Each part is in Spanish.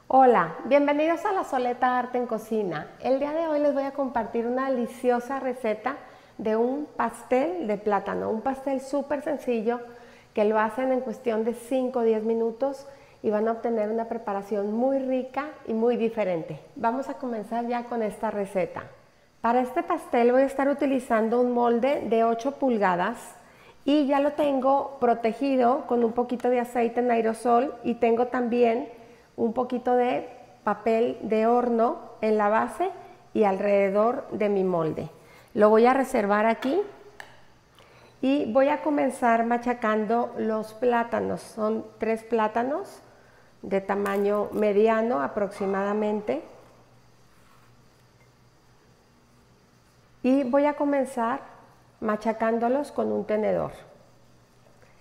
Hola, bienvenidos a La Soleta Arte en Cocina. El día de hoy les voy a compartir una deliciosa receta de un pastel de plátano, un pastel súper sencillo que lo hacen en cuestión de 5 o 10 minutos y van a obtener una preparación muy rica y muy diferente. Vamos a comenzar ya con esta receta. Para este pastel voy a estar utilizando un molde de 8 pulgadas y ya lo tengo protegido con un poquito de aceite en aerosol y tengo también un poquito de papel de horno en la base y alrededor de mi molde. Lo voy a reservar aquí y voy a comenzar machacando los plátanos. Son 3 plátanos de tamaño mediano aproximadamente. Y voy a comenzar machacándolos con un tenedor.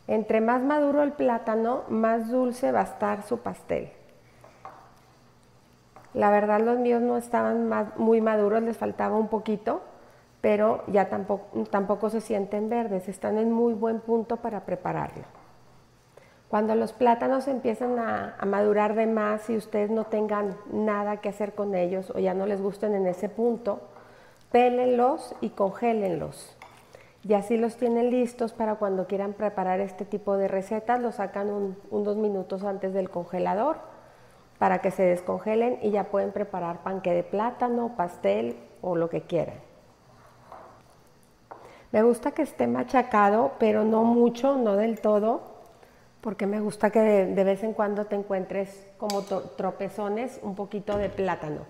Entre más maduro el plátano, más dulce va a estar su pastel. La verdad los míos no estaban muy maduros, les faltaba un poquito, pero ya tampoco se sienten verdes, están en muy buen punto para prepararlo. Cuando los plátanos empiezan a madurar de más y ustedes no tengan nada que hacer con ellos o ya no les gusten en ese punto, pélenlos y congélenlos. Y así los tienen listos para cuando quieran preparar este tipo de recetas, los sacan unos minutos antes del congelador para que se descongelen y ya pueden preparar panqué de plátano, pastel o lo que quieran. Me gusta que esté machacado, pero no mucho, no del todo, porque me gusta que de vez en cuando te encuentres como tropezones un poquito de plátano.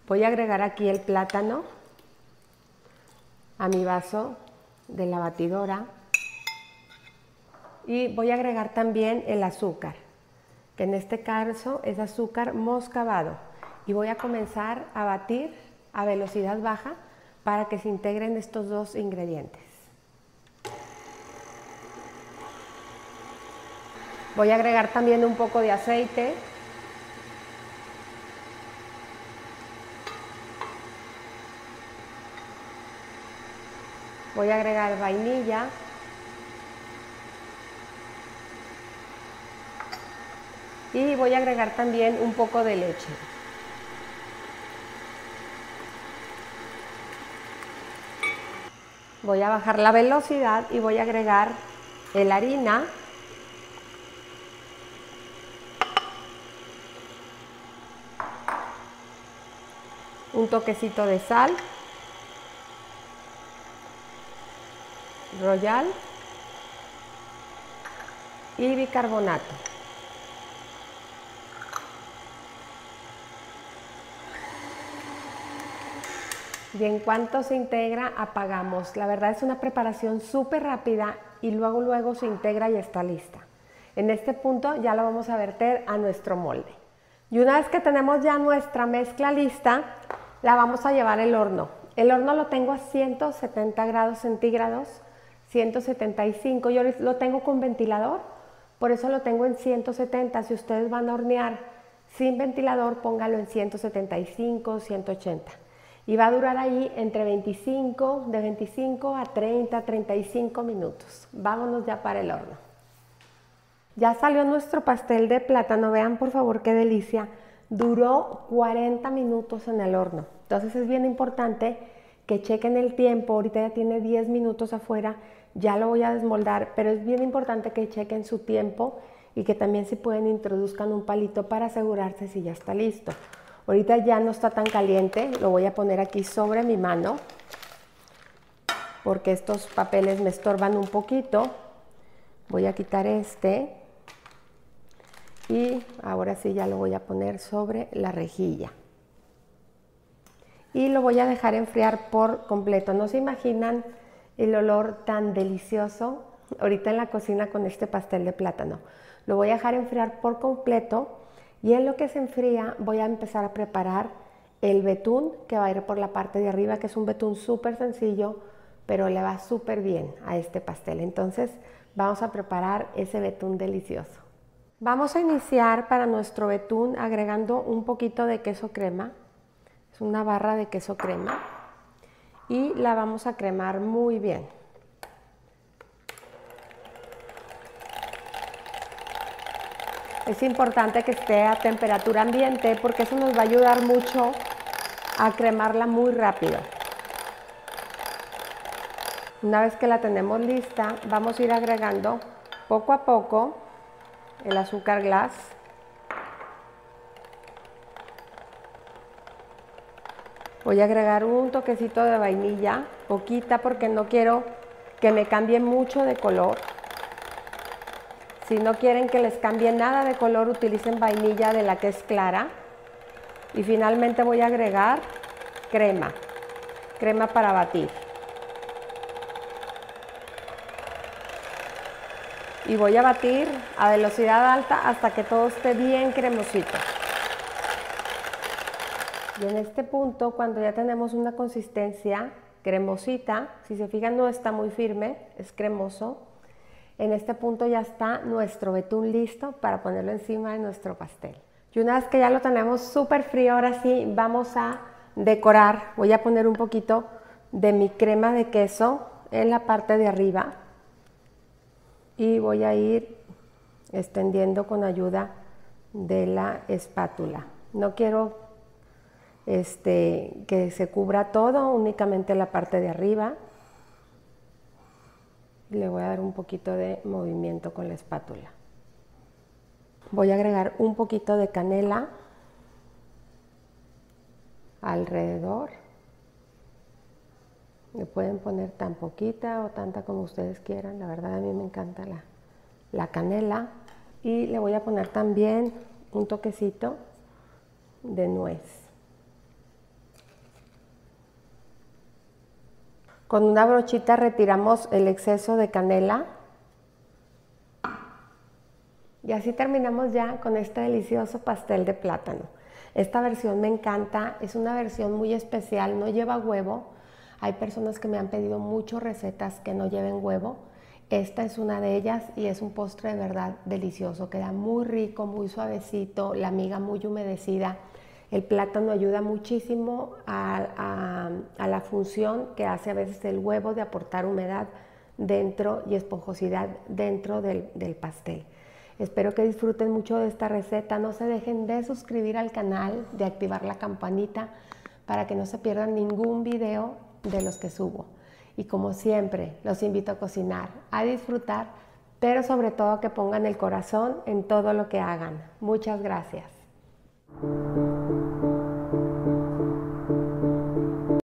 Voy a agregar aquí el plátano a mi vaso de la batidora y voy a agregar también el azúcar, que en este caso es azúcar moscabado, y voy a comenzar a batir a velocidad baja para que se integren estos dos ingredientes. Voy a agregar también un poco de aceite. Voy a agregar vainilla. Y voy a agregar también un poco de leche. Voy a bajar la velocidad y voy a agregar la harina. Un toquecito de sal. Royal. Y bicarbonato. Y en cuanto se integra, apagamos. La verdad es una preparación súper rápida y luego se integra y está lista. En este punto ya lo vamos a verter a nuestro molde. Y una vez que tenemos ya nuestra mezcla lista, la vamos a llevar al horno. El horno lo tengo a 170 grados centígrados, 175. Yo lo tengo con ventilador, por eso lo tengo en 170. Si ustedes van a hornear sin ventilador, póngalo en 175, 180. Y va a durar ahí de 25 a 30, 35 minutos. Vámonos ya para el horno. Ya salió nuestro pastel de plátano, vean por favor qué delicia. Duró 40 minutos en el horno. Entonces es bien importante que chequen el tiempo. Ahorita ya tiene 10 minutos afuera, ya lo voy a desmoldar, pero es bien importante que chequen su tiempo y que también si pueden introduzcan un palito para asegurarse si ya está listo. Ahorita ya no está tan caliente, lo voy a poner aquí sobre mi mano porque estos papeles me estorban un poquito. Voy a quitar este y ahora sí ya lo voy a poner sobre la rejilla. Y lo voy a dejar enfriar por completo. No se imaginan el olor tan delicioso ahorita en la cocina con este pastel de plátano. Lo voy a dejar enfriar por completo. Y en lo que se enfría voy a empezar a preparar el betún que va a ir por la parte de arriba, que es un betún súper sencillo, pero le va súper bien a este pastel. Entonces vamos a preparar ese betún delicioso. Vamos a iniciar para nuestro betún agregando un poquito de queso crema. Es una barra de queso crema y la vamos a cremar muy bien. Es importante que esté a temperatura ambiente porque eso nos va a ayudar mucho a cremarla muy rápido. Una vez que la tenemos lista, vamos a ir agregando poco a poco el azúcar glass. Voy a agregar un toquecito de vainilla, poquita porque no quiero que me cambie mucho de color. Si no quieren que les cambie nada de color, utilicen vainilla de la que es clara. Y finalmente voy a agregar crema para batir. Y voy a batir a velocidad alta hasta que todo esté bien cremosito. Y en este punto, cuando ya tenemos una consistencia cremosita, si se fijan no está muy firme, es cremoso. En este punto ya está nuestro betún listo para ponerlo encima de nuestro pastel. Y una vez que ya lo tenemos súper frío, ahora sí vamos a decorar. Voy a poner un poquito de mi crema de queso en la parte de arriba y voy a ir extendiendo con ayuda de la espátula. No quiero que se cubra todo, únicamente la parte de arriba. Le voy a dar un poquito de movimiento con la espátula. Voy a agregar un poquito de canela alrededor. Le pueden poner tan poquita o tanta como ustedes quieran. La verdad a mí me encanta la canela. Y le voy a poner también un toquecito de nuez. Con una brochita retiramos el exceso de canela. Y así terminamos ya con este delicioso pastel de plátano. Esta versión me encanta, es una versión muy especial, no lleva huevo. Hay personas que me han pedido mucho recetas que no lleven huevo. Esta es una de ellas y es un postre de verdad delicioso. Queda muy rico, muy suavecito, la miga muy humedecida. El plátano ayuda muchísimo a la función que hace a veces el huevo de aportar humedad dentro y esponjosidad dentro del pastel. Espero que disfruten mucho de esta receta. No se dejen de suscribir al canal, de activar la campanita para que no se pierdan ningún video de los que subo. Y como siempre, los invito a cocinar, a disfrutar, pero sobre todo que pongan el corazón en todo lo que hagan. Muchas gracias.